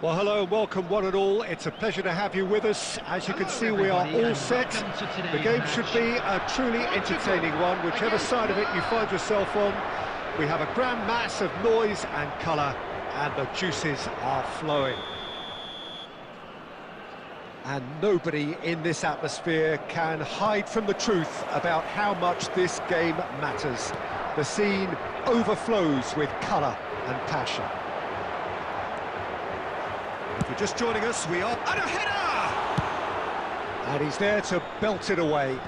Well, hello and welcome one and all. It's a pleasure to have you with us. As you can see, we are all set. The game should be a truly entertaining one, whichever side of it you find yourself on. We have a grand mass of noise and colour, and the juices are flowing. And nobody in this atmosphere can hide from the truth about how much this game matters. The scene overflows with colour and passion. If you're just joining us, we are... And a header! And he's there to belt it away.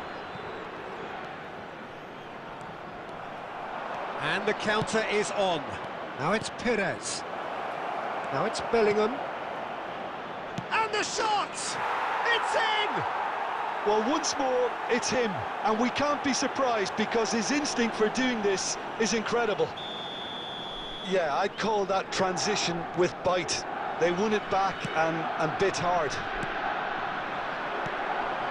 And the counter is on. Now it's Perez. Now it's Bellingham. And the shot! It's in! Well, once more, it's him. And we can't be surprised because his instinct for doing this is incredible. Yeah, I'd call that transition with bite. They won it back and bit hard.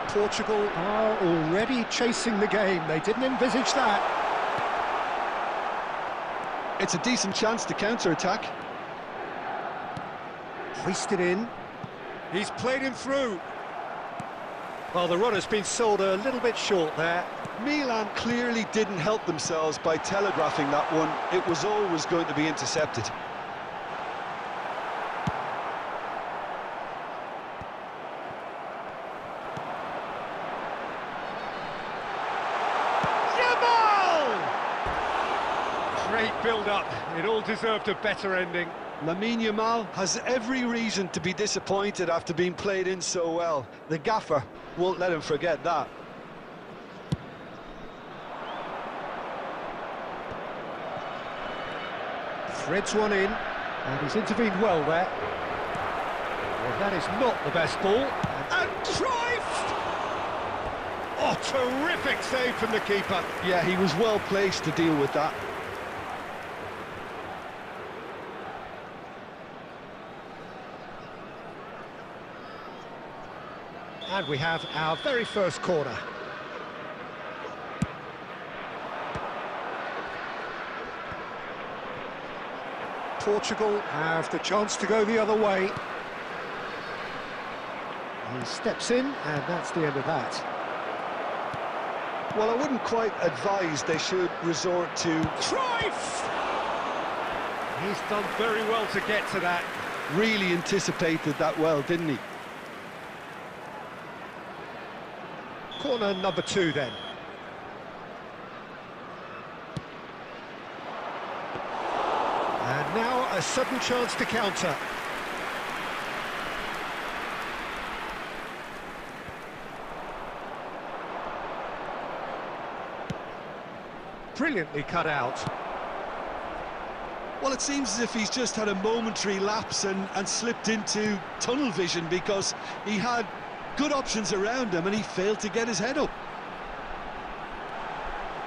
Portugal are already chasing the game. They didn't envisage that. It's a decent chance to counter-attack. Hoisted in. He's played him through. Well, the run has been sold a little bit short there. Milan clearly didn't help themselves by telegraphing that one. It was always going to be intercepted. Great build-up. It all deserved a better ending. Lamine Yamal has every reason to be disappointed after being played in so well. The gaffer won't let him forget that. Threads one in, and he's intervened well there. Well, that is not the best ball. And Cruyff! Oh, terrific save from the keeper. Yeah, he was well placed to deal with that. And we have our very first corner. Portugal have the chance to go the other way. He steps in, and that's the end of that. Well, I wouldn't quite advise they should resort to... Cruyff! He's done very well to get to that. Really anticipated that well, didn't he? Corner number 2 then. And now a sudden chance to counter. Brilliantly cut out. Well, it seems as if he's just had a momentary lapse and slipped into tunnel vision because he had good options around him and he failed to get his head up.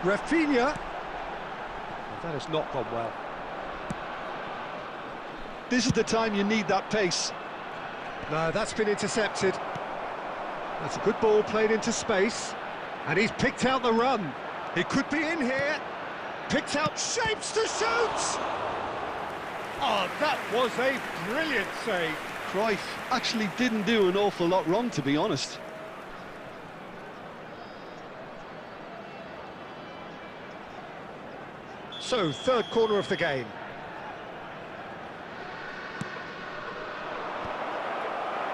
Rafinha. Well, that has not gone well. This is the time you need that pace. No, that's been intercepted. That's a good ball played into space. And he's picked out the run. He could be in here. Picked out shapes to shoot. Oh, that was a brilliant save. Cruyff actually didn't do an awful lot wrong, to be honest. So, third corner of the game.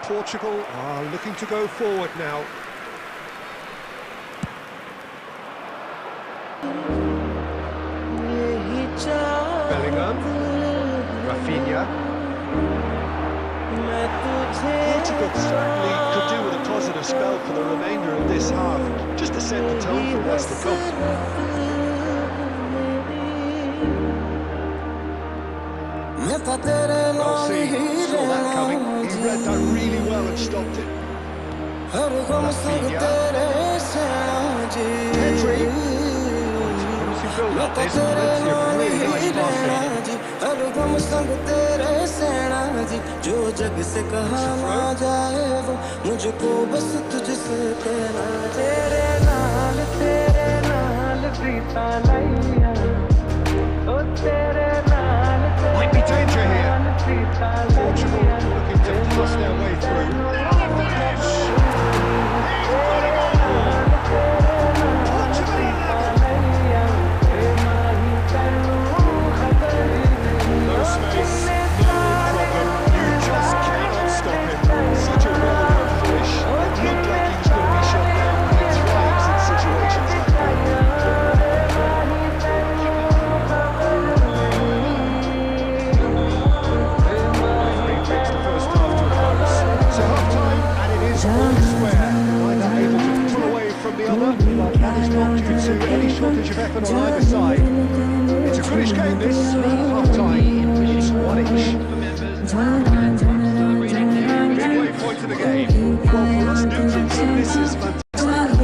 Portugal are looking to go forward now. Bellingham. Rafinha. Portugal certainly could do with a positive spell for the remainder of this half, just to set the tone for what's to come. Well, see, saw that coming. He read that really well and stopped it. Rafinha. Pedri. Promising build-up, there's plenty of really nice passing. जो जग से कहा ना जाए वो मुझको बस तुझसे कहना तेरे नाल बीता लैया ओ तेरे नाल might be danger here. Portugal looking pass their way through. And the finish! He's got it all! Portugal 11! No space, no problem. You just cannot stop him. Such a well-worked finish. It looked like he was going to be shut down, but he thrives in situations like that. That is not due to any shortage of effort on either side. It's a goodish game, this, half-time. It's one each. Midway point of the game. Well, for us neutrals, this is fantastic.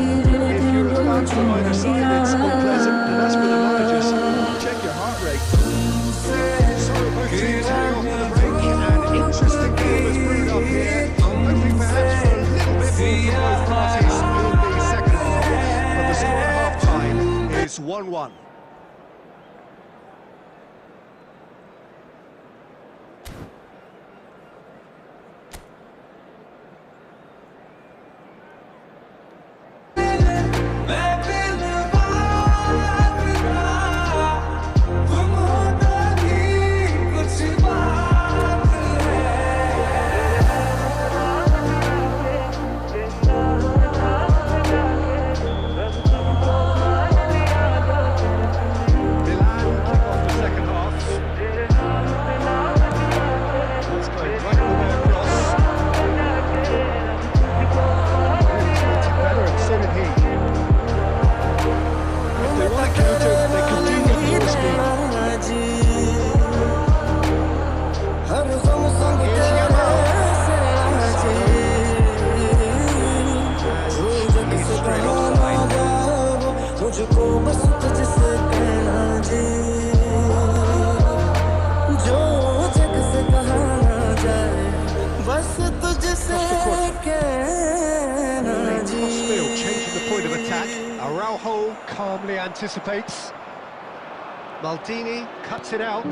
If you're a fan from either side, it's unpleasant, and as for the managers, check your heart rate. So both teams heading off for the break, and interesting game has brewed up here. Hoping perhaps for a little bit more from both parties in the second half. But the score at half-time is 1-1. Calmly anticipates. Maldini cuts it out.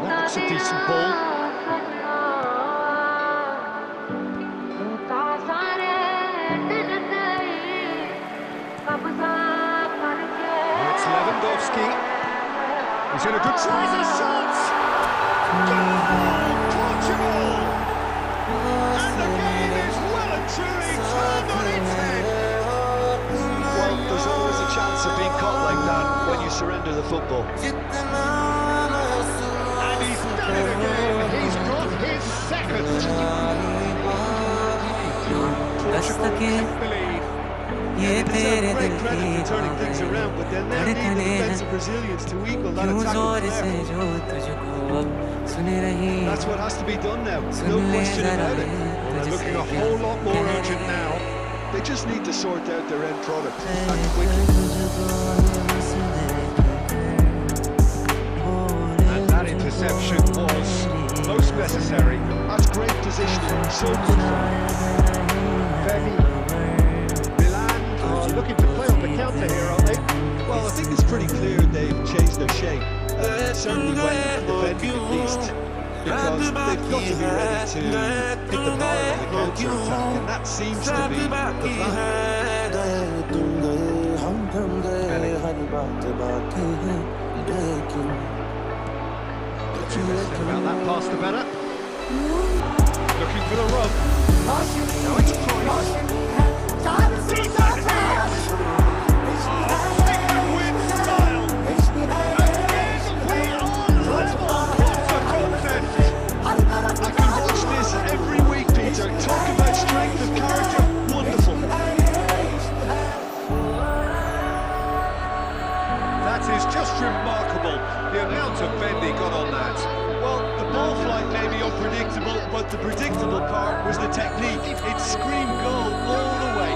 That's a decent ball. It's Lewandowski. He's in a good tries and a shot. Goal! Portugal! And the game is well and truly turned on its head. Well, there's always a chance of being caught like that when you surrender the football. And he's done it again. He's got his second. Portugal take the lead. It deserves great credit for turning things around, but they'll now need the defensive Brazilians to equal that attack. That's what has to be done now, no question about it. Well, they're looking a whole lot more urgent now. They just need to sort out their end product and quickly. And that interception was most necessary. That's great positioning, so good Very Milan are looking to play on the counter here, aren't they? Well, I think it's pretty clear they've changed their shape. Certainly when defending at least. Because they've got to be ready to hit the bar on the counter-attack, and that seems to be the plan. About that pass to Bennett. Looking for the rub. Now it's Price. With style. I can watch this every week, Peter. Talk about strength of character. Wonderful. That is just remarkable, the amount of bend he got on that. Well, the ball flight may be unpredictable, but the predictable part was the technique. It screamed goal all the way.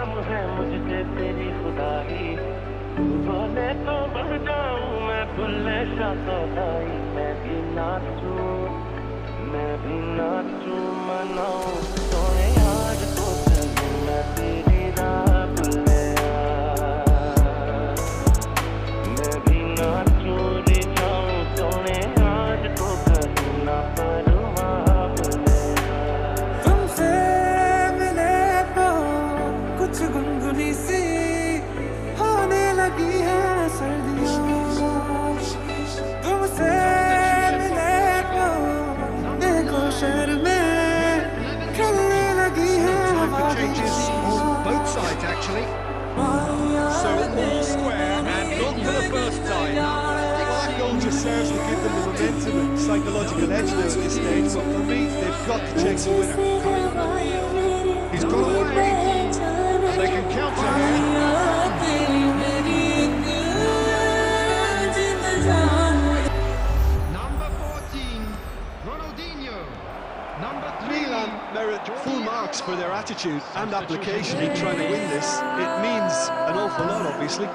काम है मुझसे तेरी खुदाई बोले तो बढ़ जाऊं मैं भूले शादाई मैं भी नाचूं मनाऊं सोने आज तो चलूं मैं तेरी राह भूले मैं भी नाचूं रे जाऊं सोने आज तो करूं ना परवाह भूले तुमसे मिले तो कुछ गुनगुनी सी होने लगी है सर्दियाँ तुमसे मिले तो देखो शहर में खेलने लगी है Changes on both sides actually. So all square and not for the first time. Well, that goal just serves to give them the momentum and psychological edge now at this stage, but for me, they've got to chase the winner. He's got away. They can counter here. Number 14, Ronaldinho. Number 3, Milan merit full marks for their attitude and application in trying to win this. It means an awful lot, obviously.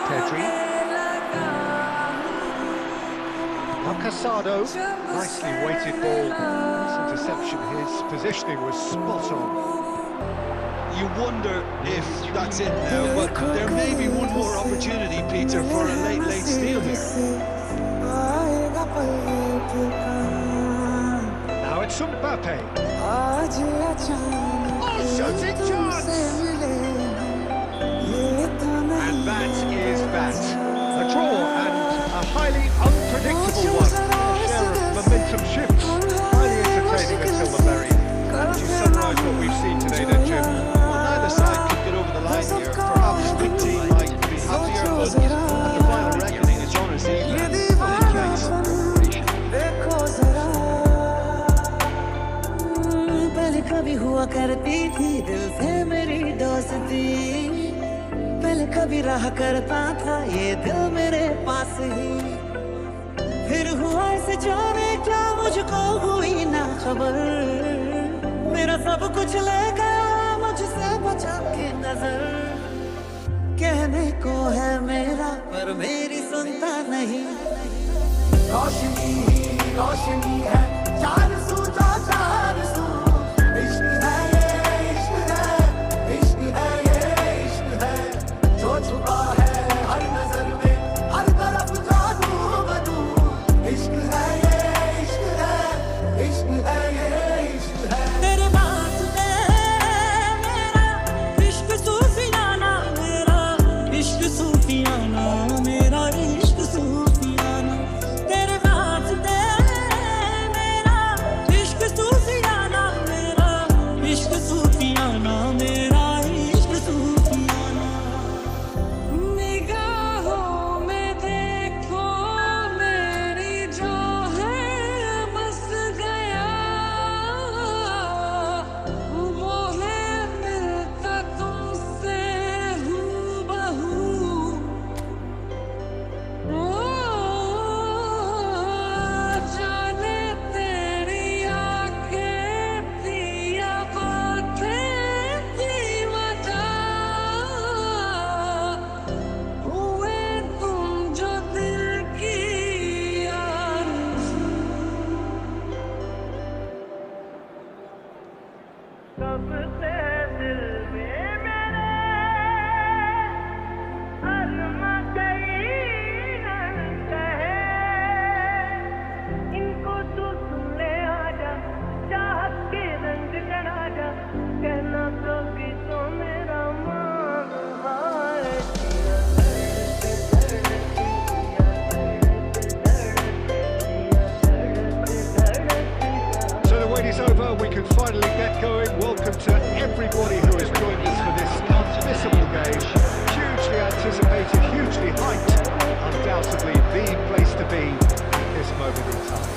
Pedri. Casado, nicely weighted ball. This interception, his positioning was spot on. You wonder if that's it now, but there may be one more opportunity, Peter, for a late steal here. Now it's Mbappe. Shooting chance! And that is that. A draw and a highly unpredictable one. A share of momentum shifts. Highly entertaining until the very end. How would you summarise what we've seen today then, Jim? Well, neither side could get over the line here. Perhaps the team might be happier, but at the final reckoning, it's honours even. पहले कभी हुआ करती थी दिल से मेरी दोस्ती पहले कभी रहा करता था ये दिल मेरे पास ही फिर हुआ ऐसे जाने क्या मुझको हुई ना खबर मेरा सब कुछ ले गया मुझसे बचा के नजर कहने को है मेरा पर मेरी सुनता नहीं रोशनी रोशनी है चार सू इश्क है ये इश्क है ये इश्क है जो छुपा है हर नजर में हर तरफ जादू बदू इश्क है ये इश्क है ये इश्क है तेरे बात में मेरा इश्क सूफियाना मेरा इश्क सूफियाना मेरा इश्क सूफियाना तेरे बात में मेरा इश्क सूफियाना मेरा इश्क सूफियाना मेरा इश्क सूफियाना निगाहों में देखो मेरी जो है बस गया वो है मिलता तुमसे हूबहू जाने तेरी आंखें थी या बातें थी वजह हुए तुम जो दिल की आरज़ू सबसे दिल में मेरे अरमा कई कहे इनको तू सुन ले आजा चाहत के रंग चढ़ा जा कहना तो भी तो मेरा मान हाय So the wait is over, we can finally get going. Welcome to everybody who has joined us for this unmissable game. Hugely anticipated, hugely hyped. Undoubtedly the place to be at this moment in time.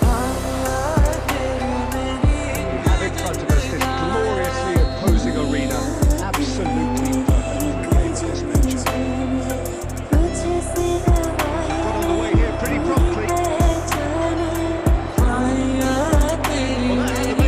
We have in front of us this gloriously imposing arena. Absolutely perfect for a game of this nature. Got on the way here pretty promptly. Well, that had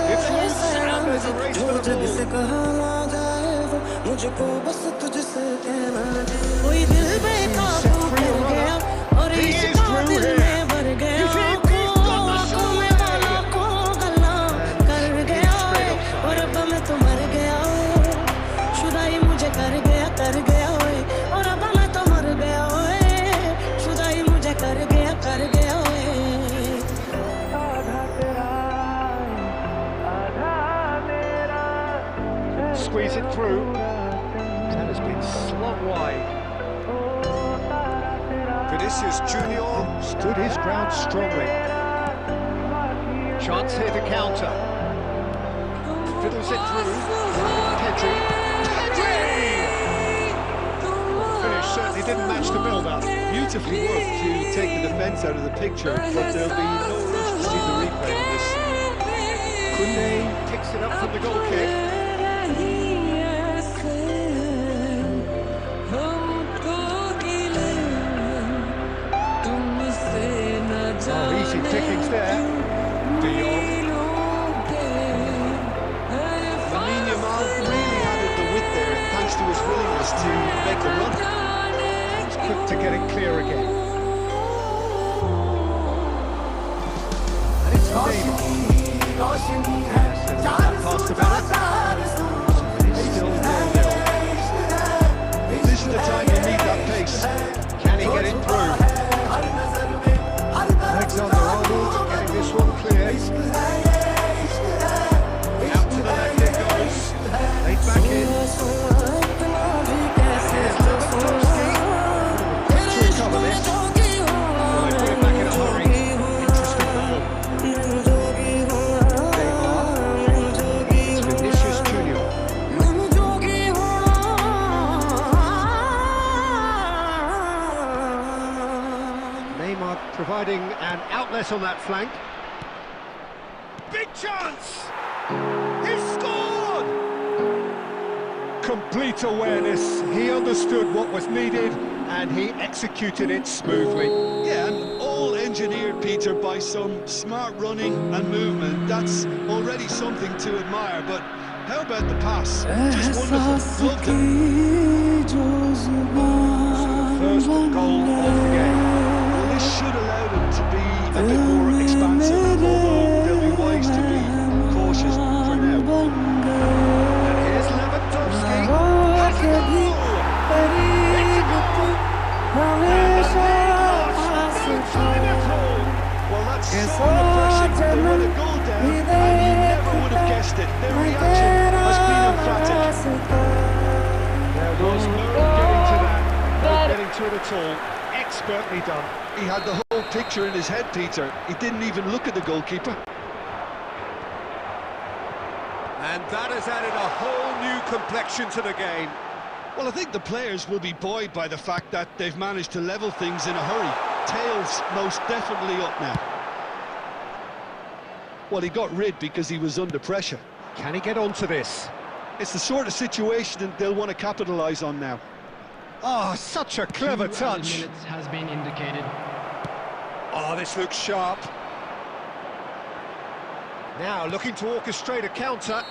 It's loose and there's a race for the ball. He is through here. He's in, he's got the shot away. Squeeze it through. That has been slung wide. Vinicius Junior stood his ground strongly. Chance here to counter. Fiddles it through. Pedri. Finish certainly didn't match the build-up. Beautifully worked to take the defence out of the picture, but there'll be no rush to see the replay of this. Koundé picks it up from the goal kick. Oh, easy pickings there. De Jong. Lamine Yamal really added the width there, thanks to his willingness to make the run. He's quick to get it clear again. And it's Neymar. Past about it. It's still 0-0. This is the time you need that pace. Can he get it through? Alexander-Arnold getting this one clear. Out to the left it goes. Laid back in. Here's Lewandowski. Quick to recover this. Well, they put it back in a hurry. Interesting ball. Neymar. It's Vinicius Junior. Neymar providing an outlet on that flank. Big chance! He scored! Complete awareness. He understood what was needed and he executed it smoothly. Yeah, and all engineered, Peter, by some smart running and movement. That's already something to admire, but how about the pass? Just wonderful. Loved it. First goal of the game. Well, this should allow them to be a bit more expansive, although they'll be wise to be cautious for now. And here's Lewandowski. Has a goal! It's a goal! And the lead lost. No time at all. Well, that's so refreshing. They won a goal down, and you never would have guessed it. Their reaction has been emphatic. There was no getting to that. No getting to it at all. Expertly done. He had the whole picture in his head, Peter. He didn't even look at the goalkeeper. And that has added a whole new complexion to the game. Well, I think the players will be buoyed by the fact that they've managed to level things in a hurry. Tails most definitely up now. Well, he got rid because he was under pressure. Can he get onto this? It's the sort of situation that they'll want to capitalise on now. Oh, such a clever touch. Minutes has been indicated. Oh, this looks sharp. Now looking to orchestrate a counter.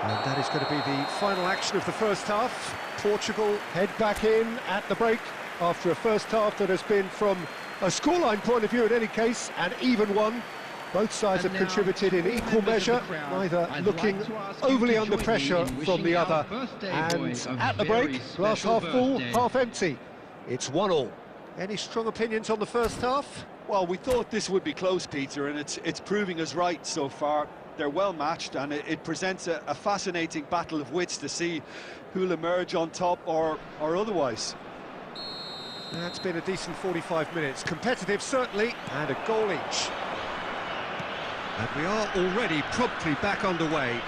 And that is going to be the final action of the first half. Portugal head back in at the break after a first half that has been, from a scoreline point of view in any case, an even one. Both sides have contributed in equal measure, neither looking overly under pressure from the other. And at the break, glass half full, half empty. It's 1-1. Any strong opinions on the first half? Well, we thought this would be close, Peter, and it's proving us right so far. They're well matched, and it presents a fascinating battle of wits to see who'll emerge on top or otherwise. That's been a decent 45 minutes. Competitive, certainly, and a goal each. And we are already promptly back underway.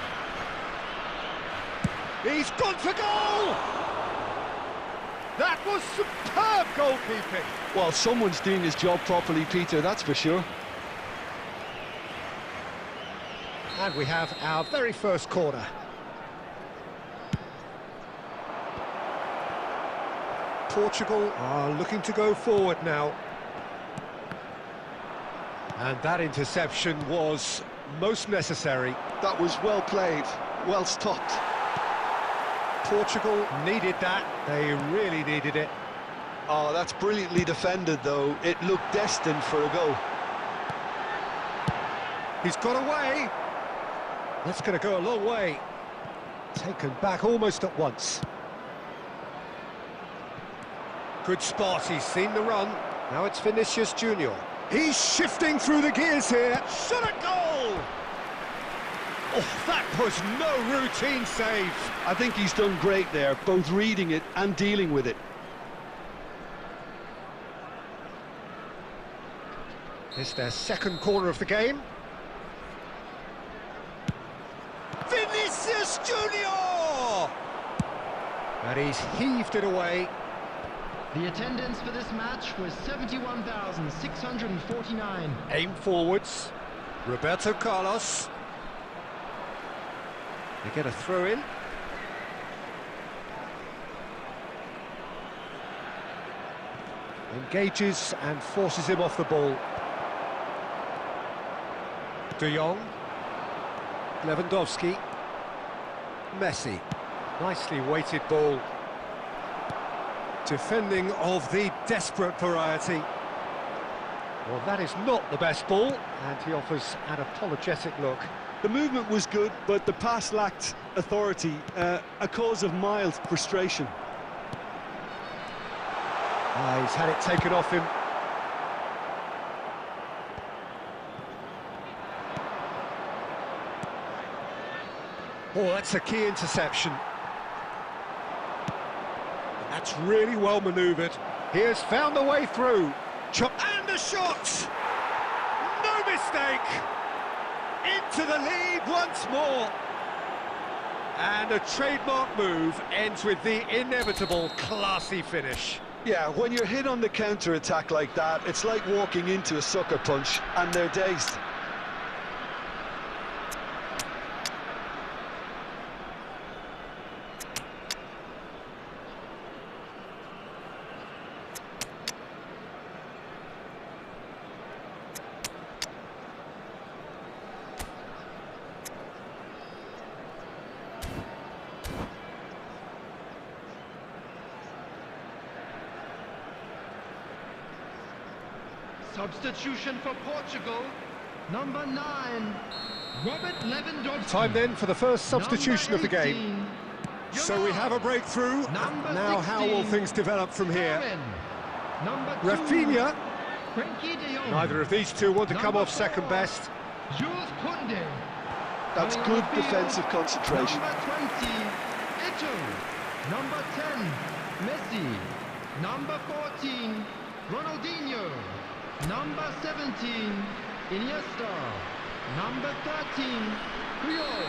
He's gone for goal! That was superb goalkeeping. Well, someone's doing his job properly, Peter, that's for sure. And we have our very first corner. Portugal are looking to go forward now. And that interception was most necessary. That was well played, well stopped. Portugal needed that. They really needed it. Oh, that's brilliantly defended, though. It looked destined for a goal. He's got away. That's going to go a long way. Taken back almost at once. Good spot, he's seen the run. Now it's Vinicius Junior. He's shifting through the gears here. Shot a goal! Oh, that was no routine save. I think he's done great there, both reading it and dealing with it. It's their second corner of the game. Vinicius Junior! And he's heaved it away. The attendance for this match was 71,649. Aim forwards. Roberto Carlos. They get a throw in. Engages and forces him off the ball. De Jong. Lewandowski. Messi. Nicely weighted ball. Defending of the desperate variety. Well, that is not the best ball, and he offers an apologetic look. The movement was good, but the pass lacked authority, a cause of mild frustration. He's had it taken off him. Oh, that's a key interception. That's really well manoeuvred. He has found the way through. Chop and a shot! No mistake! Into the lead once more. And a trademark move ends with the inevitable classy finish. Yeah, when you're hit on the counter-attack like that, it's like walking into a sucker punch, and they're dazed. Substitution for Portugal, number 9, Robert Lewandowski. Time then for the first substitution of the game. 18, So we have a breakthrough. Number Now how will 16, things develop from here? Number 2, Rafinha. Frankie de Jong. Neither of these two want to come Number off second 4, best. Jules Koundé. That's Coming good on the field, defensive concentration. Number 20, Eto'o. Number 10, Messi. Number 14, Ronaldinho. Number 17, Iniesta. Number 13, Puyol.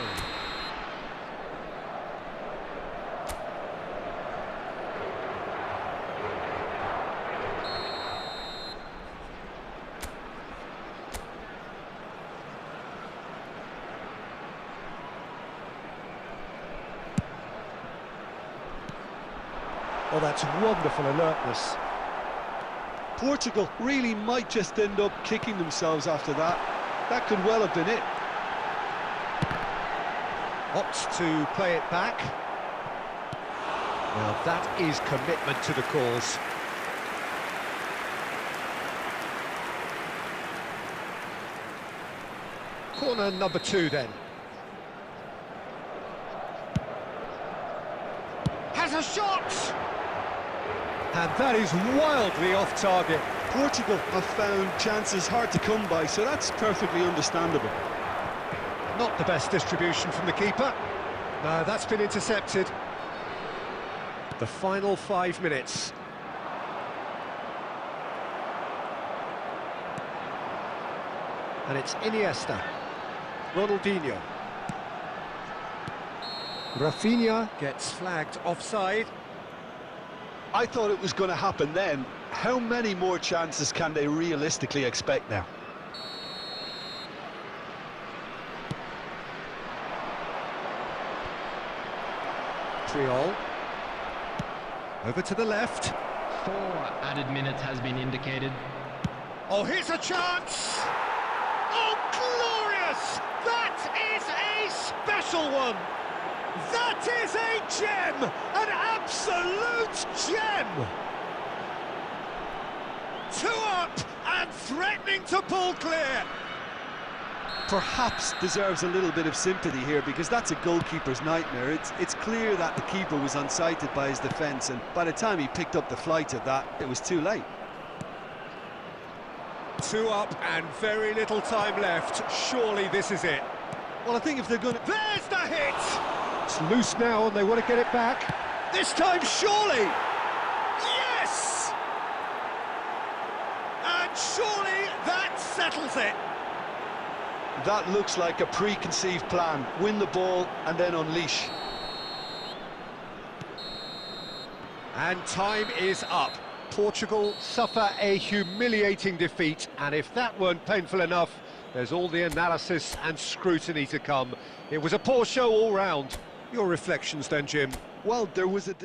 Oh, that's wonderful alertness. Portugal really might just end up kicking themselves after that. That could well have been it. Opts to play it back. Now that is commitment to the cause. Corner number 2 then. Has a shot! And that is wildly off target. Portugal have found chances hard to come by, so that's perfectly understandable. Not the best distribution from the keeper. No, that's been intercepted. The final 5 minutes. And it's Iniesta. Ronaldinho. Rafinha gets flagged offside. I thought it was going to happen then. How many more chances can they realistically expect now? Triol. Over to the left. 4 added minutes has been indicated. Oh, here's a chance! That is a special one! That is a gem! An absolute gem! 2 up and threatening to pull clear. Perhaps deserves a little bit of sympathy here, because that's a goalkeeper's nightmare. It's clear that the keeper was unsighted by his defence, and by the time he picked up the flight of that, it was too late. 2 up and very little time left. Surely this is it. Well, I think if they're going to... There's the hit! It's loose now and they want to get it back. This time, surely! Yes! And surely that settles it. That looks like a preconceived plan. Win the ball and then unleash. And time is up. Portugal suffer a humiliating defeat, and if that weren't painful enough, there's all the analysis and scrutiny to come. It was a poor show all round. Your reflections then, Jim? Well, there was a...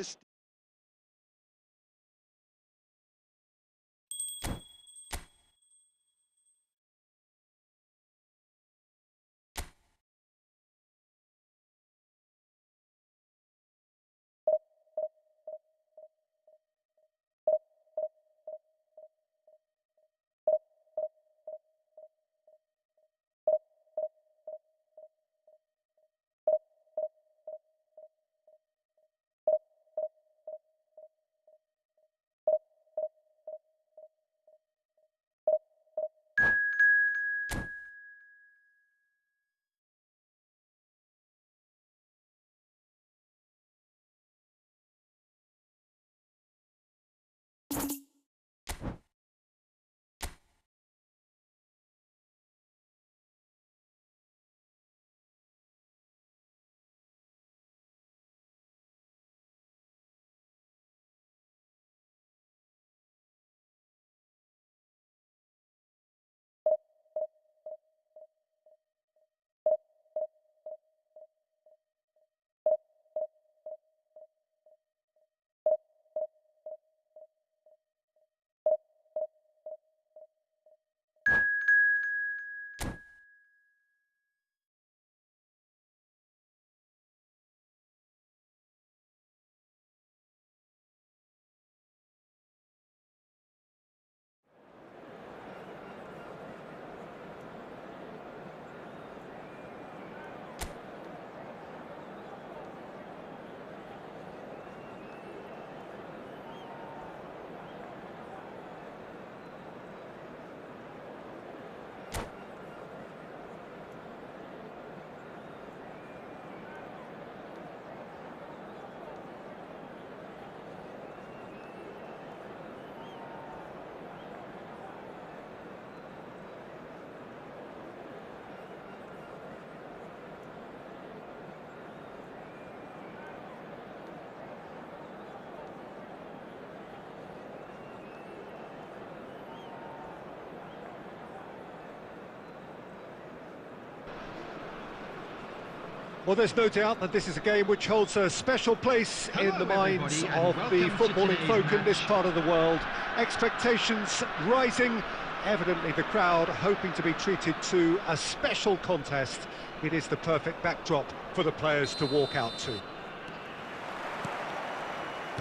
Well, there's no doubt that this is a game which holds a special place in the minds of the footballing folk in this part of the world. Expectations rising, evidently the crowd hoping to be treated to a special contest. It is the perfect backdrop for the players to walk out to.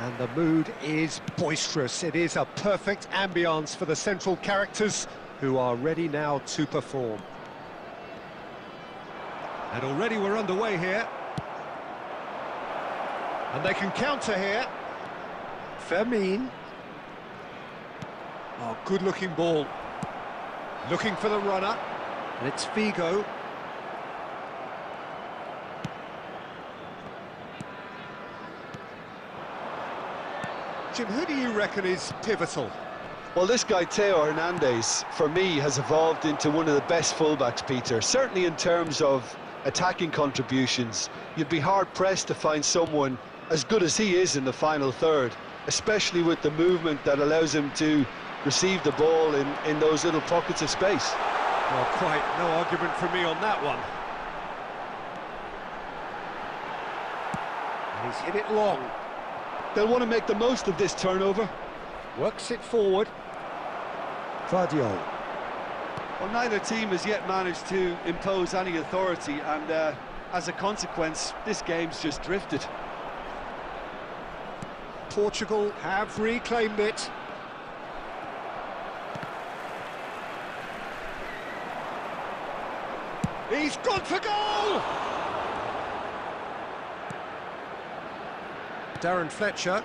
And the mood is boisterous. It is a perfect ambience for the central characters who are ready now to perform. And already we're underway here. And they can counter here. Fermin. Oh, good-looking ball. Looking for the runner. And it's Figo. Jim, who do you reckon is pivotal? Well, this guy, Theo Hernandez, for me, has evolved into one of the best fullbacks, Peter. Certainly in terms of attacking contributions, you'd be hard-pressed to find someone as good as he is in the final third, especially with the movement that allows him to receive the ball in those little pockets of space. Well, quite no argument from me on that one. And he's hit it long. They'll want to make the most of this turnover. Works it forward. Vardiol. Well, neither team has yet managed to impose any authority, and as a consequence, this game's just drifted. Portugal have reclaimed it. He's gone for goal! Darren Fletcher.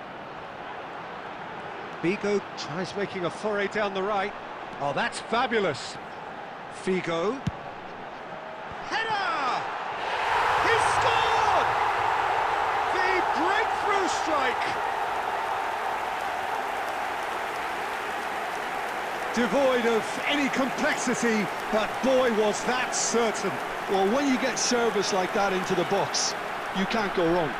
Figo tries making a foray down the right. Oh, that's fabulous. Figo. Header! He scored! The breakthrough strike! Devoid of any complexity, but boy, was that certain. Well, when you get service like that into the box, you can't go wrong.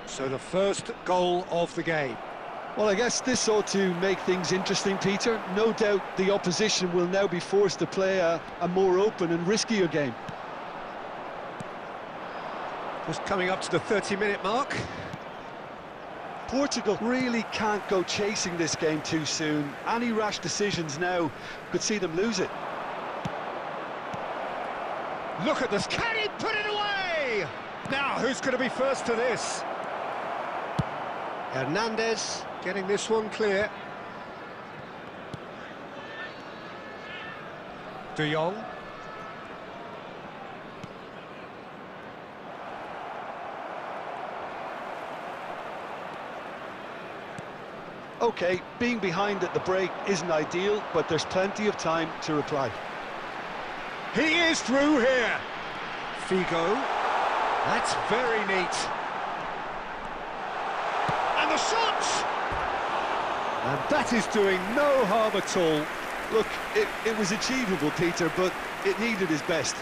So the first goal of the game. Well, I guess this ought to make things interesting, Peter. No doubt the opposition will now be forced to play a more open and riskier game. Just coming up to the 30-minute mark. Portugal really can't go chasing this game too soon. Any rash decisions now could see them lose it. Look at this, can he put it away? Now, who's going to be first to this? Hernandez getting this one clear. De Jong. OK, being behind at the break isn't ideal, but there's plenty of time to reply. He is through here. Figo. That's very neat. And the shot! And that is doing no harm at all. Look, it was achievable, Peter, but it needed his best.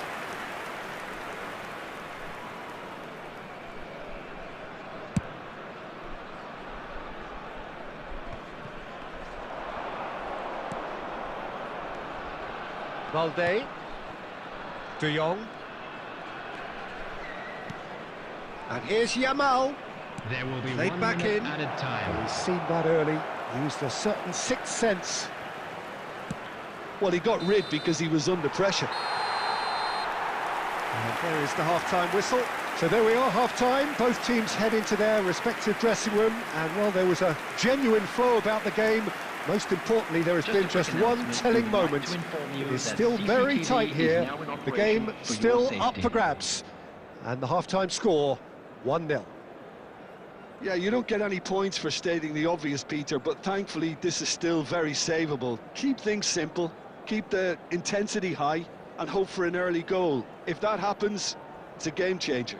Valde. De Jong. And here's Yamal. There will be Played 1 back minute in. added time. He's seen that early. Used a certain sixth sense. Well, he got rid because he was under pressure. And there is the half-time whistle. So there we are, half-time. Both teams head into their respective dressing room. And, well, there was a genuine flow about the game. Most importantly, there has been just one telling moment. It is still very tight here. The game still up for grabs. And the half-time score, 1-0. Yeah, you don't get any points for stating the obvious, Peter, but thankfully this is still very savable. Keep things simple, keep the intensity high, and hope for an early goal. If that happens, it's a game changer.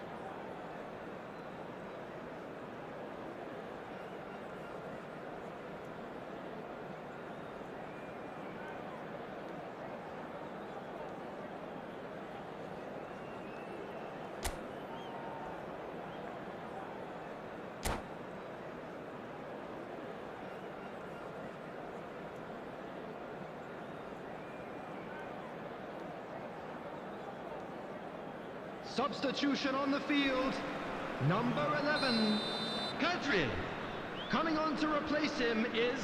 Substitution on the field, number 11, Kadri. Coming on to replace him is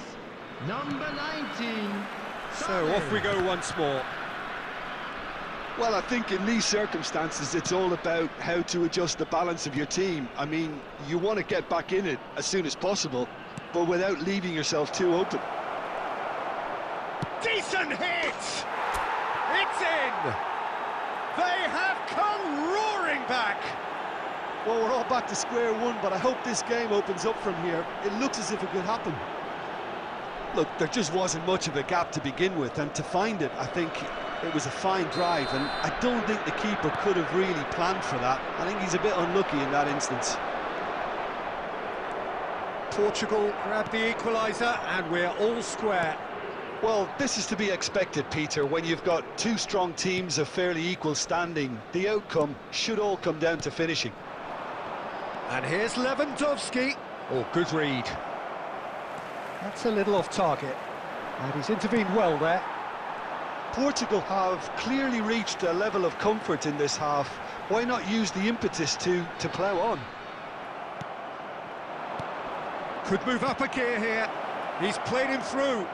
number 19, So off we go once more. Well, I think in these circumstances, it's all about how to adjust the balance of your team. I mean, you want to get back in it as soon as possible, but without leaving yourself too open. Decent hit! It's in! They have come roaring back! Well, we're all back to square one, but I hope this game opens up from here. It looks as if it could happen. Look, there just wasn't much of a gap to begin with, and to find it, I think it was a fine drive, and I don't think the keeper could have really planned for that. I think he's a bit unlucky in that instance. Portugal grab the equaliser, and we're all square. Well, this is to be expected, Peter. When you've got two strong teams of fairly equal standing, the outcome should all come down to finishing. And here's Lewandowski. Oh, good read. That's a little off target, and he's intervened well there. Portugal have clearly reached a level of comfort in this half. Why not use the impetus to plough on? Could move up a gear here. He's played him through,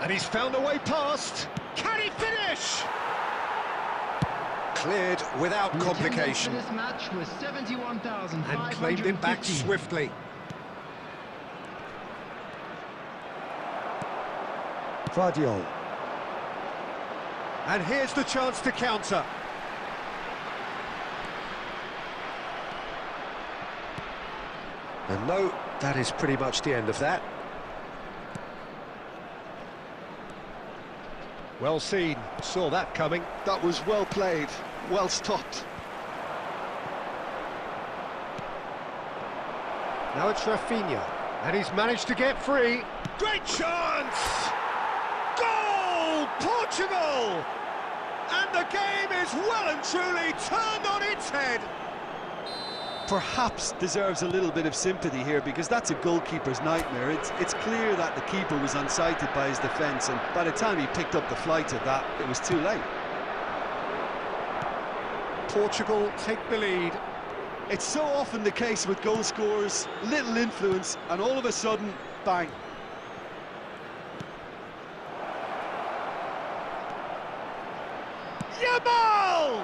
and he's found a way past. Can he finish? Cleared without complication. This match was 71,550. And claimed it back swiftly. Guardiola. And here's the chance to counter. And no, that is pretty much the end of that. Well seen, saw that coming. That was well played, well stopped. Now it's Rafinha, and he's managed to get free. Great chance! Goal! Portugal! And the game is well and truly turned on its head. Perhaps deserves a little bit of sympathy here, because that's a goalkeeper's nightmare. It's clear that the keeper was unsighted by his defence, and by the time he picked up the flight of that, it was too late. Portugal take the lead. It's so often the case with goal scorers, little influence, and all of a sudden, bang. Yamal!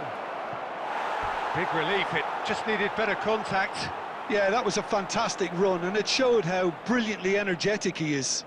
Big relief, it just needed better contact. Yeah, that was a fantastic run, and it showed how brilliantly energetic he is.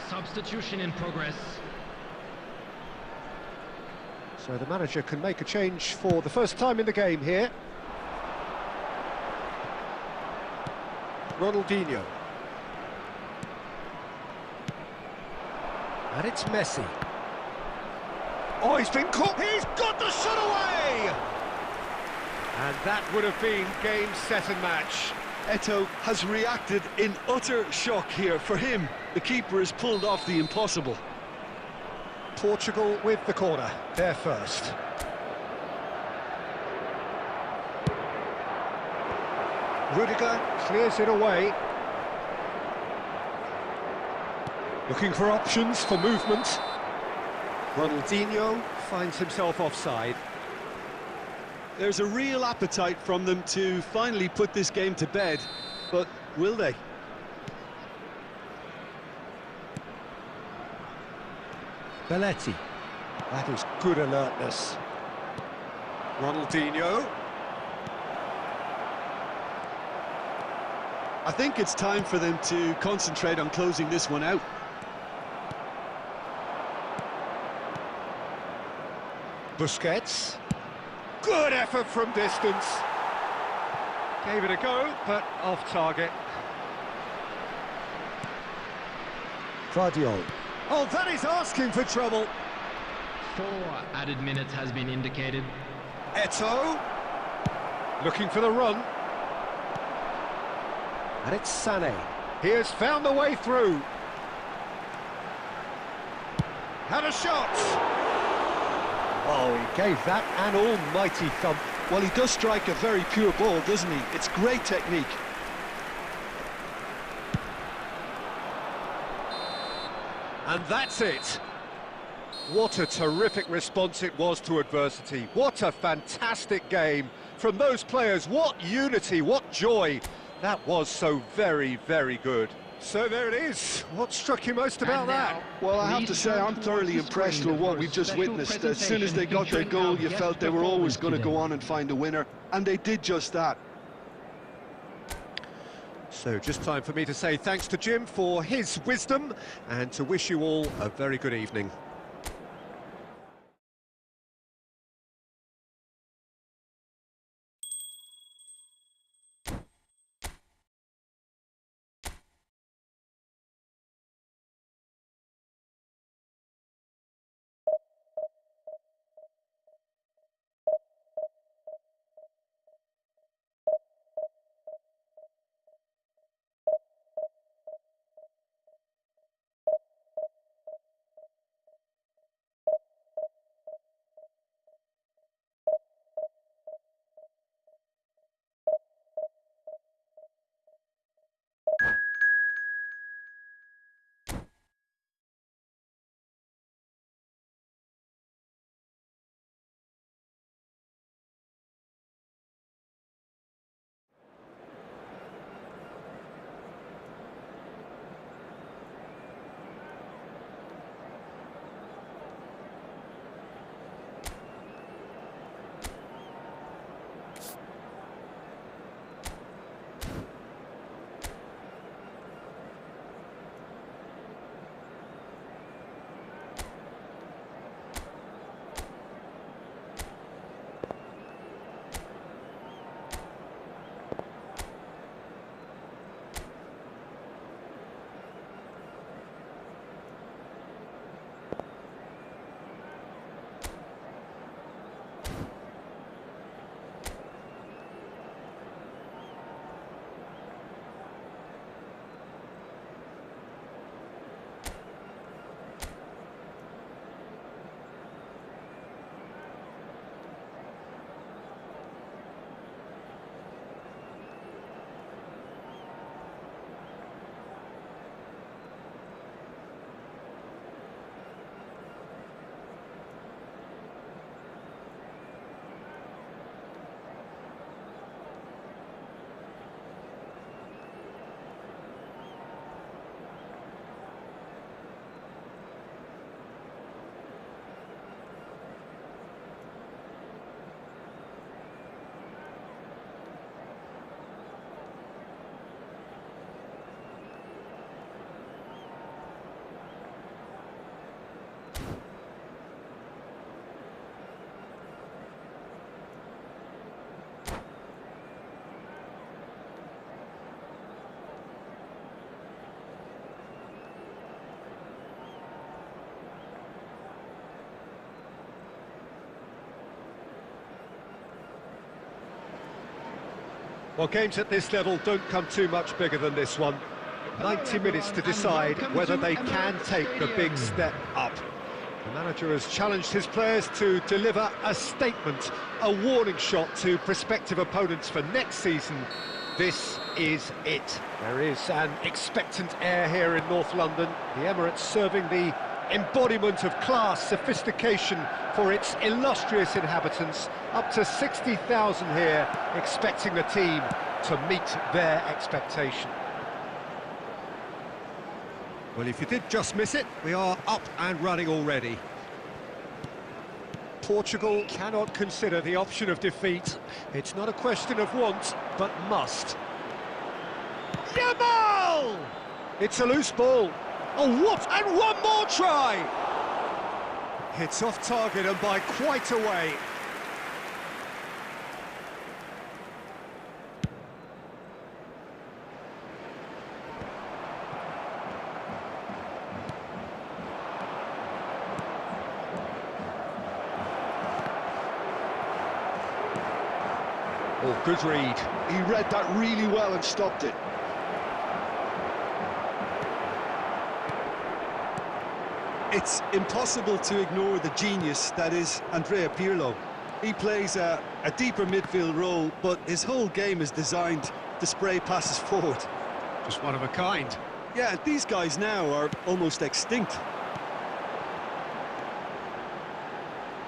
Substitution in progress. So the manager can make a change for the first time in the game here. Ronaldinho. And it's Messi. Oh, he's been caught. He's got the shot away! And that would have been game, set and match. Eto'o has reacted in utter shock here. For him, the keeper has pulled off the impossible. Portugal with the corner, they're first. Rudiger clears it away. Looking for options for movement. Ronaldinho finds himself offside. There's a real appetite from them to finally put this game to bed, but will they? Belletti. That is good alertness. Ronaldinho. I think it's time for them to concentrate on closing this one out. Busquets. Good effort from distance. Gave it a go, but off target. Guardiola. Oh, that is asking for trouble. 4 added minutes has been indicated. Eto'o. Looking for the run. And it's Sané. He has found the way through. Had a shot. Oh, he gave that an almighty thump. Well, he does strike a very pure ball, doesn't he? It's great technique. And that's it. What a terrific response it was to adversity. What a fantastic game from those players. What unity, what joy. That was so very, very good. So there it is. What struck you most about that? Well, I have to say, I'm thoroughly impressed with what we've just witnessed. As soon as they got their goal, you felt they were always going to go on and find a winner, and they did just that. So just time for me to say thanks to Jim for his wisdom and to wish you all a very good evening. Well, games at this level don't come too much bigger than this one. 90 minutes to decide whether they can take the big step up. The manager has challenged his players to deliver a statement, a warning shot to prospective opponents for next season. This is it. There is an expectant air here in North London. The Emirates serving the embodiment of class, sophistication for its illustrious inhabitants. Up to 60,000 here, expecting the team to meet their expectation. Well, if you did just miss it, we are up and running already. Portugal cannot consider the option of defeat. It's not a question of want, but must. Yamal! It's a loose ball. Oh, what? And one more try! It's off target and by quite a way. Oh, good read. He read that really well and stopped it. It's impossible to ignore the genius that is Andrea Pirlo. He plays a deeper midfield role, but his whole game is designed to spray passes forward. Just one of a kind. Yeah, these guys now are almost extinct.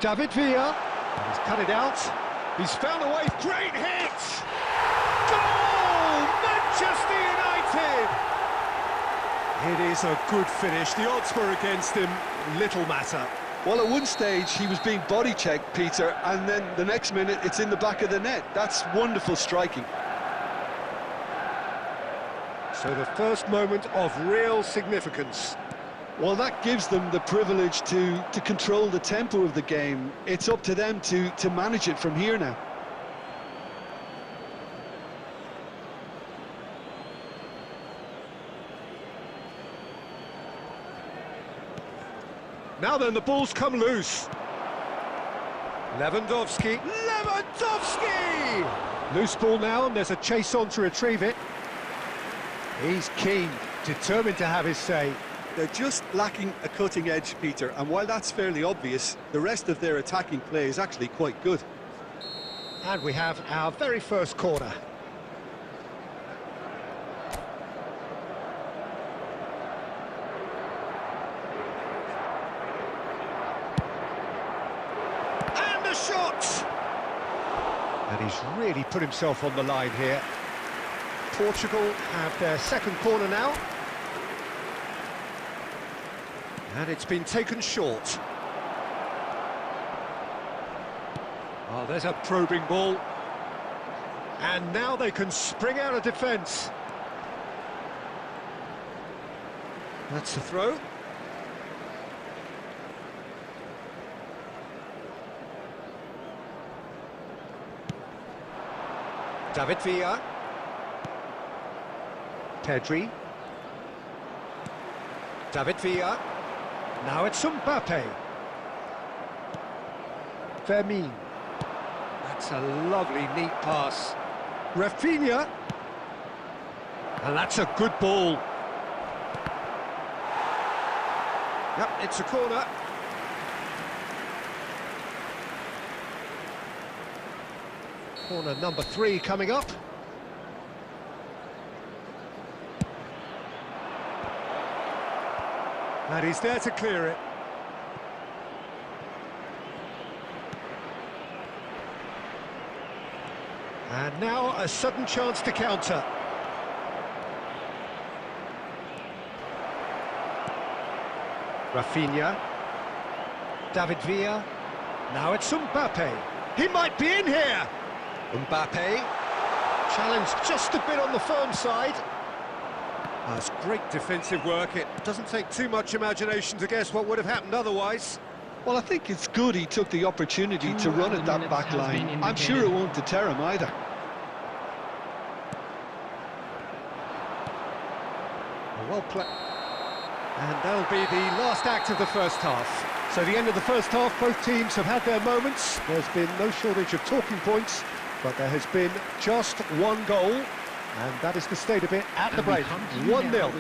David Villa, he's cut it out. He's found a way. Great hit! Goal! Manchester United! It is a good finish. The odds were against him. Little matter. Well, at one stage, he was being body-checked, Peter, and then the next minute, it's in the back of the net. That's wonderful striking. So the first moment of real significance. Well, that gives them the privilege to control the tempo of the game. It's up to them to manage it from here now. Now then, the ball's come loose. Lewandowski. Loose ball now, and there's a chase on to retrieve it. He's keen, determined to have his say. They're just lacking a cutting edge, Peter, and while that's fairly obvious, the rest of their attacking play is actually quite good. And we have our very first corner. And the shot! And he's really put himself on the line here. Portugal have their second corner now. And it's been taken short. Oh, there's a probing ball. And now they can spring out of defence. That's the throw. David Villa. Pedri. David Villa. Now it's Mbappe. Fermin. That's a lovely, neat pass. Rafinha. And that's a good ball. Yep, it's a corner. Corner number 3 coming up. And he's there to clear it. And now a sudden chance to counter. Rafinha. David Villa. Now it's Mbappe. He might be in here. Mbappe. Challenged just a bit on the firm side. That's great defensive work. It doesn't take too much imagination to guess what would have happened otherwise. Well, I think it's good he took the opportunity to run at that back line. I'm sure it won't deter him either. Well played. And that'll be the last act of the first half. So the end of the first half, both teams have had their moments. There's been no shortage of talking points, but there has been just one goal. And that is the state of it at the break. 1-0.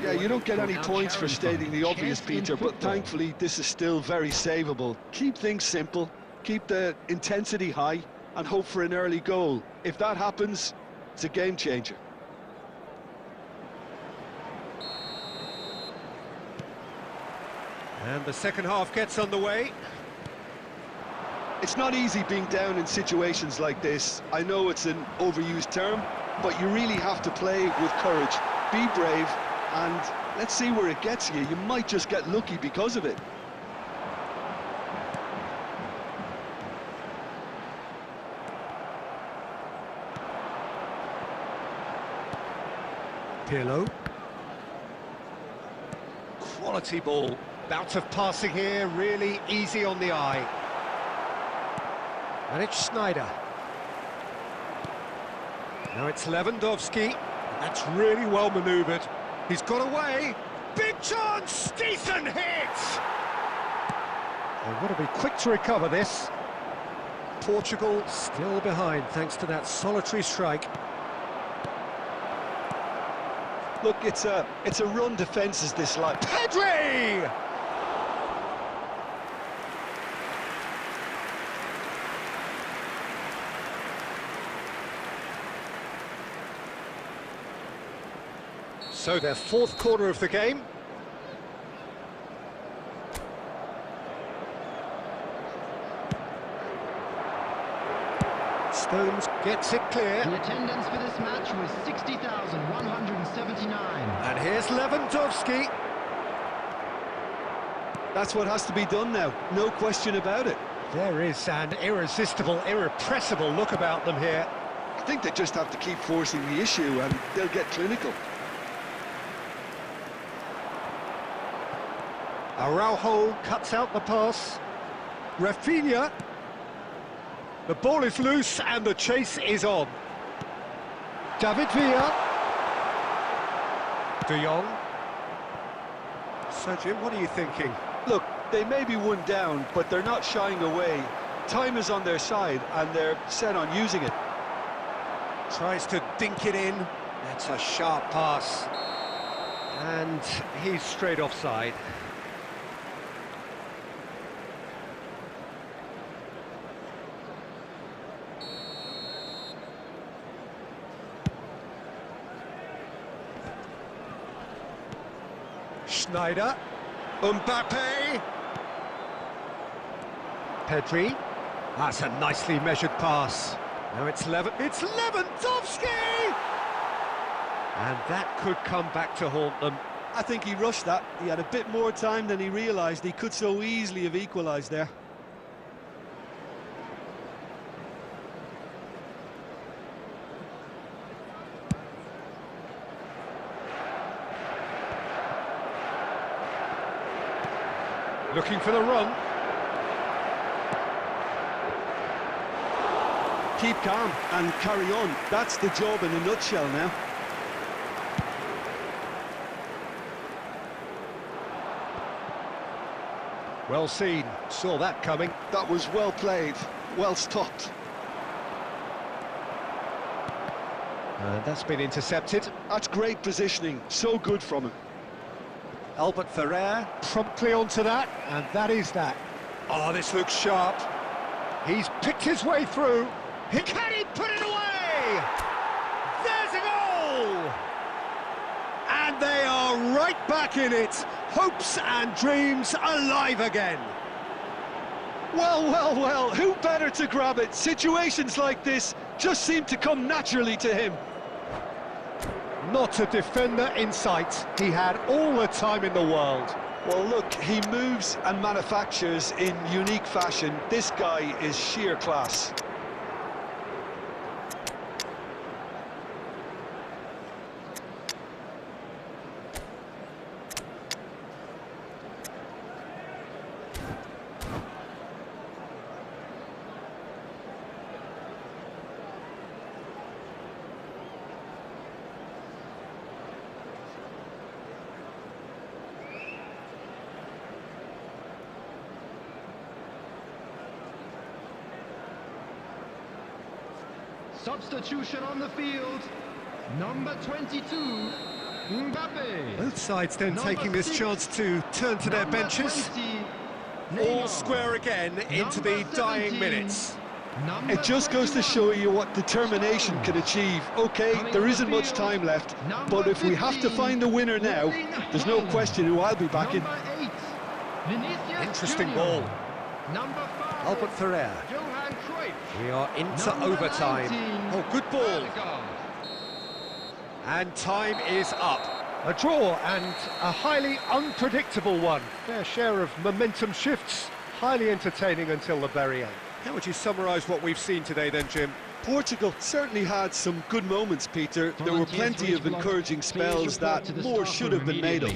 Yeah, you don't get any points for stating the obvious, Peter, but thankfully this is still very savable. Keep things simple, keep the intensity high, and hope for an early goal. If that happens, it's a game changer. And the second half gets underway. It's not easy being down in situations like this. I know it's an overused term, but you really have to play with courage. Be brave, and let's see where it gets you. You might just get lucky because of it. Pirlo. Quality ball. Bout of passing here, really easy on the eye. And it's Schneider. Now it's Lewandowski. That's really well manoeuvred. He's got away. Big chance! Decent hit! They've got to be quick to recover this. Portugal still behind thanks to that solitary strike. Look, it's a run defence is this like. Pedri! So their fourth quarter of the game. Stones gets it clear. The attendance for this match was 60,179. And here's Lewandowski. That's what has to be done now, no question about it. There is an irresistible, irrepressible look about them here. I think they just have to keep forcing the issue and they'll get clinical. Araujo cuts out the pass. Rafinha. The ball is loose and the chase is on. David Villa. De Jong. So, Jim, what are you thinking? Look, they may be one down, but they're not shying away. Time is on their side and they're set on using it. Tries to dink it in. That's a sharp pass. And he's straight offside. Schneider, Mbappe, Pedri. That's a nicely measured pass. Now it's Lewandowski! And that could come back to haunt them. I think he rushed that. He had a bit more time than he realised. He could so easily have equalised there. Looking for the run. Keep calm and carry on. That's the job in a nutshell now. Well seen, saw that coming. That was well played, well stopped. And that's been intercepted. That's great positioning, so good from him. Albert Ferrer promptly onto that, and that is that. Oh, this looks sharp. He's picked his way through. Can he put it away? There's a goal! And they are right back in it. Hopes and dreams alive again. Well, well, well, who better to grab it? Situations like this just seem to come naturally to him. Not a defender in sight. He had all the time in the world. Well, look, he moves and manufactures in unique fashion. This guy is sheer class. Substitution on the field, number 22, Mbappe. Both sides then Number taking this 6, chance to turn to their number benches. 20, All Neymar. square again into the Number dying 17, minutes. number It just goes to 21, show you what determination can achieve. Okay, Coming there on the isn't much field, time left, number but if we have to 15, find a winner now, there's no Haaland. question who I'll be backing. Number 8, Vinicius Interesting Junior. ball. Number 5, Albert Ferrer. Johan Cruyff. We are into Number overtime. 19, Oh, good ball. Odegaard. And time is up. A draw and a highly unpredictable one. Fair share of momentum shifts. Highly entertaining until the very end. How would you summarise what we've seen today then, Jim? Portugal certainly had some good moments, Peter. There were plenty of encouraging spells that more should have been made of.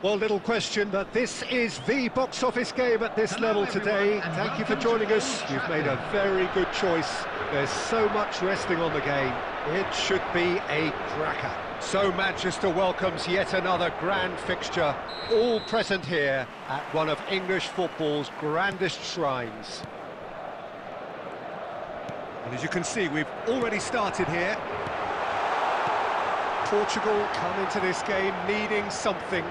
Well, little question, but this is the box office game at this level today. Thank you for joining us. You've made a very good choice. There's so much resting on the game. It should be a cracker. So Manchester welcomes yet another grand fixture, all present here at one of English football's grandest shrines. And as you can see, we've already started here. Portugal come into this game needing something.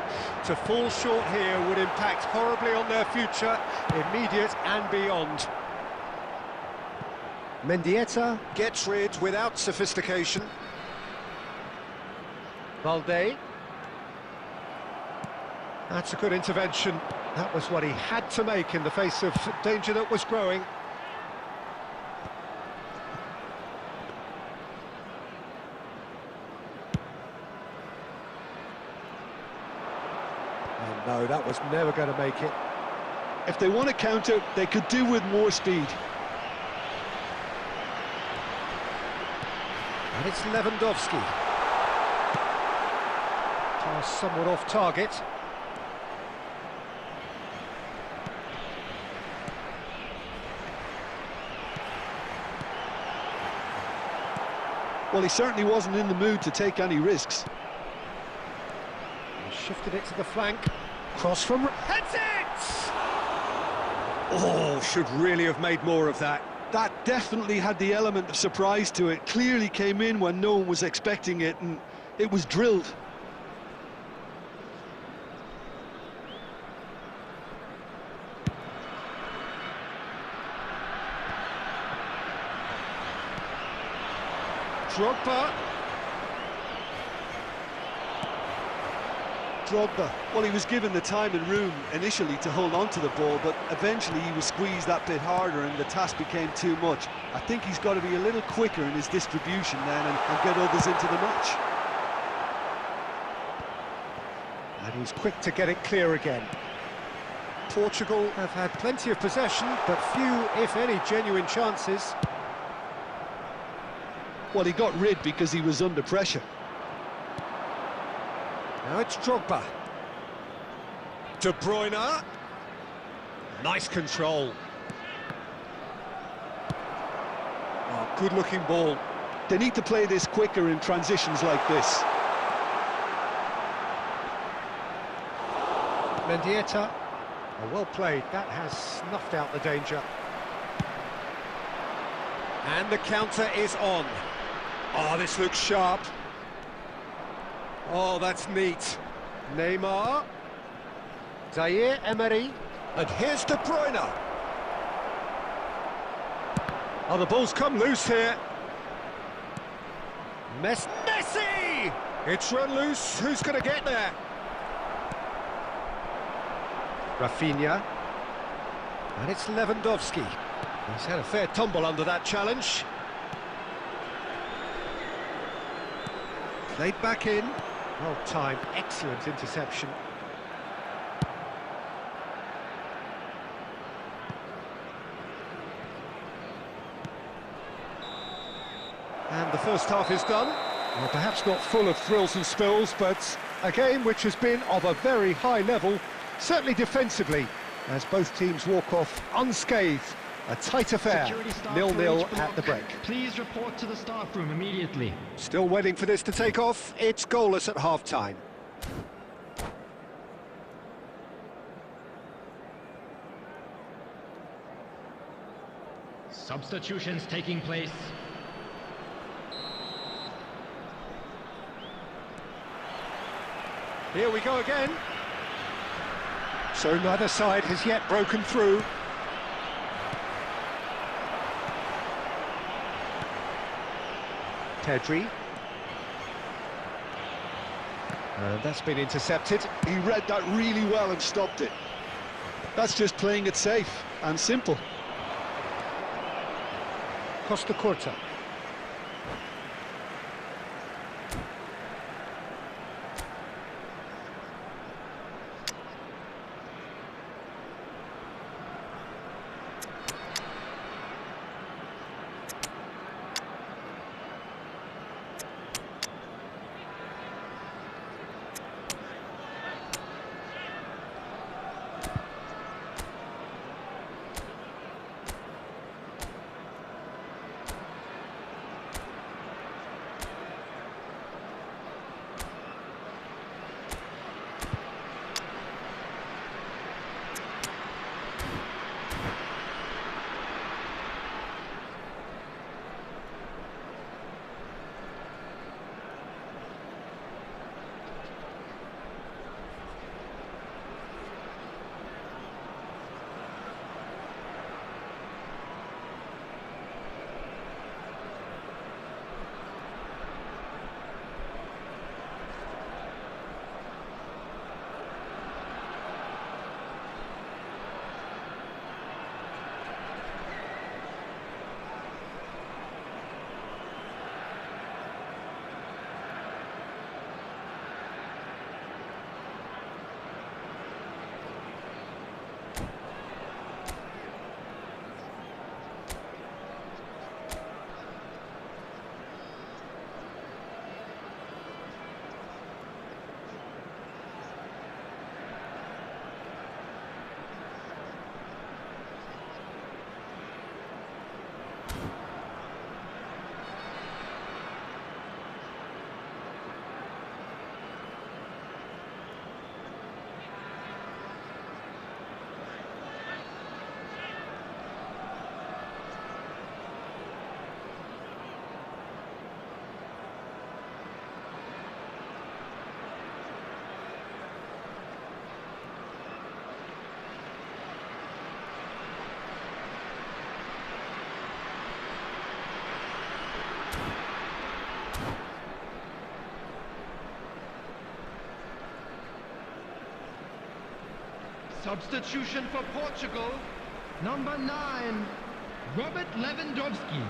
To fall short here would impact horribly on their future, immediate and beyond. Mendieta gets rid without sophistication. Valde. That's a good intervention. That was what he had to make in the face of danger that was growing. No, that was never going to make it. If they want to counter, they could do with more speed. And it's Lewandowski. Pass somewhat off target. Well, he certainly wasn't in the mood to take any risks. He shifted it to the flank. Cross from... Heads it! Oh, should really have made more of that. That definitely had the element of surprise to it. Clearly came in when no one was expecting it, and it was drilled. Drogba. Drogba, well, he was given the time and room initially to hold on to the ball, but eventually he was squeezed that bit harder and the task became too much. I think he's got to be a little quicker in his distribution then and get others into the match. And he's quick to get it clear again. Portugal have had plenty of possession, but few, if any, genuine chances. Well, he got rid because he was under pressure. Now it's Drogba. De Bruyne. Nice control. Oh, good-looking ball. They need to play this quicker in transitions like this. Mendieta. Oh, well played. That has snuffed out the danger. And the counter is on. Oh, this looks sharp. Oh, that's neat. Neymar. Zaire Emery. And here's De Bruyne. Oh, the ball's come loose here. Messi! It's run loose. Who's going to get there? Rafinha. And it's Lewandowski. He's had a fair tumble under that challenge. Played back in. Well timed, excellent interception. And the first half is done. Well, perhaps not full of thrills and spills, but a game which has been of a very high level, certainly defensively, as both teams walk off unscathed. A tight affair, 0-0 at the break. Please report to the staff room immediately. Still waiting for this to take off. It's goalless at half-time. Substitutions taking place. Here we go again. So neither side has yet broken through. Pedri. That's been intercepted. He read that really well and stopped it. That's just playing it safe and simple. Costa Curta. Substitution for Portugal. Number 9, Robert Lewandowski.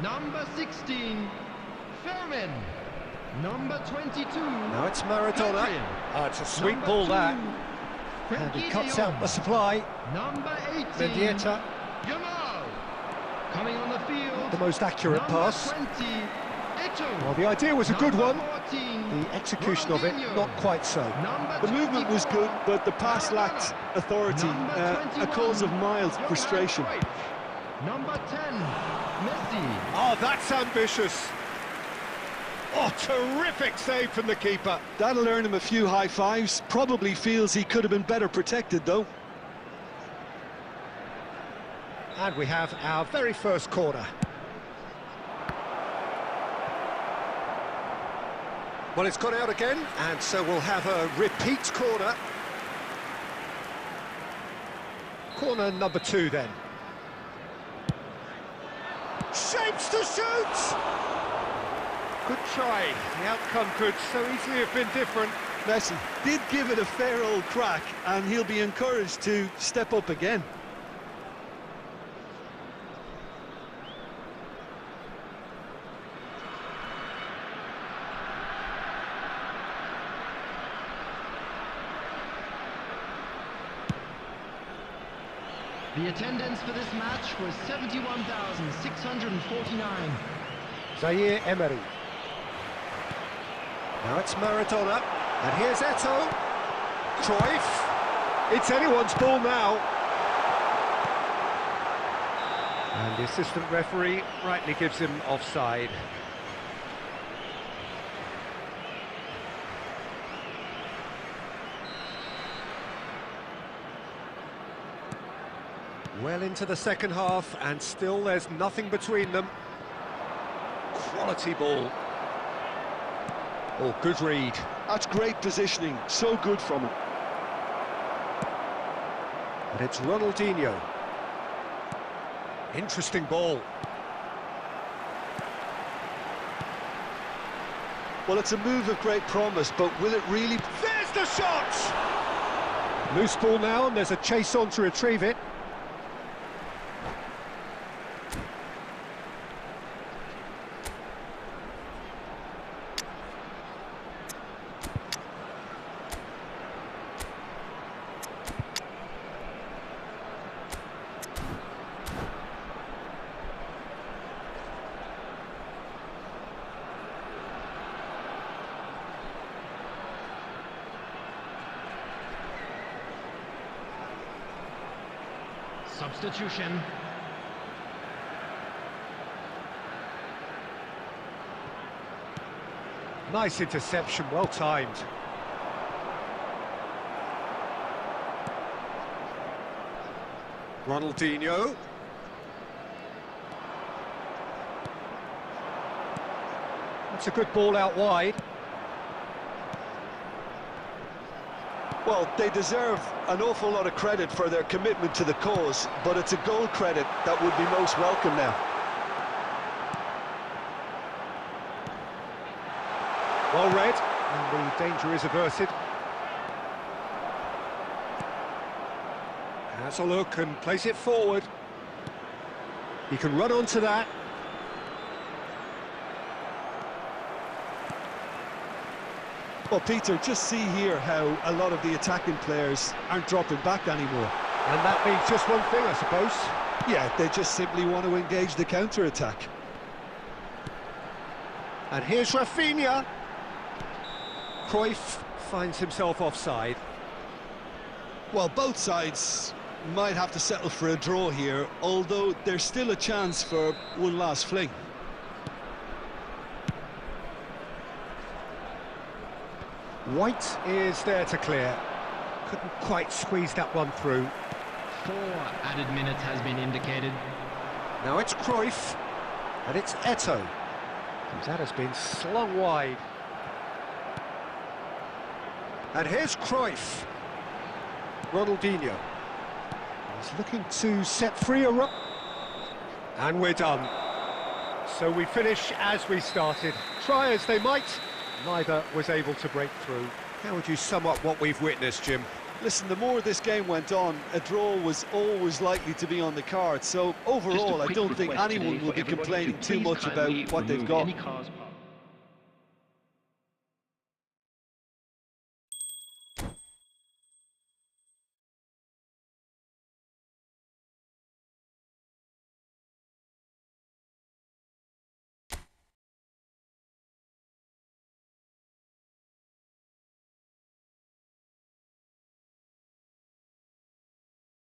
Number 16, Fermin. Number 22. Now it's Maradona. Adrian. It's a sweet Number ball 2, that. And he Frenkie cuts de out Jong. the supply. Number 18, Mendieta, Jamal. Coming on the field. the most accurate Number pass. 20, Eto'o. Well, the idea was a good Number one. 14, The execution of it, Ronaldinho. not quite so. Number The movement was 24, good, but the pass lacked authority, Number a 21, cause of mild Johan frustration. Cruyff. Number 10, Messi. Oh, that's ambitious. Oh, terrific save from the keeper. That'll earn him a few high fives. Probably feels he could have been better protected, though. And we have our very first corner. Well, it's gone out again, and so we'll have a repeat corner. Corner number 2 then. Shapes to shoot! Good try. The outcome could so easily have been different. Messi did give it a fair old crack, and he'll be encouraged to step up again. The attendance for this match was 71,649. Zaire Emery. Now it's Maradona, and here's Eto'o. Cruyff. It's anyone's ball now. And the assistant referee rightly gives him offside. Well into the second half, and still there's nothing between them. Quality ball. Oh, good read. That's great positioning, so good from him. And it's Ronaldinho. Interesting ball. Well, it's a move of great promise, but will it really... There's the shot! Loose ball now, and there's a chase on to retrieve it. Substitution. Nice interception, well timed. Ronaldinho. That's a good ball out wide. Well, they deserve an awful lot of credit for their commitment to the cause, but it's a goal credit that would be most welcome now. Well read, and the danger is averted. Has a look and plays it forward. He can run onto that. Well, Peter, just see here how a lot of the attacking players aren't dropping back anymore. And that means just one thing, I suppose. Yeah, they just simply want to engage the counter-attack. And here's Rafinha. Cruyff finds himself offside. Well, both sides might have to settle for a draw here, although there's still a chance for one last fling. White is there to clear. Couldn't quite squeeze that one through. 4 added minutes has been indicated. Now it's Cruyff, and it's Eto'o. That has been slung wide. And here's Cruyff. Ronaldinho. He's looking to set free a run. And we're done. So we finish as we started. Try as they might, neither was able to break through. How would you sum up what we've witnessed, Jim? Listen, the more this game went on, a draw was always likely to be on the card. So overall, I don't think anyone will be complaining too much about what they've got.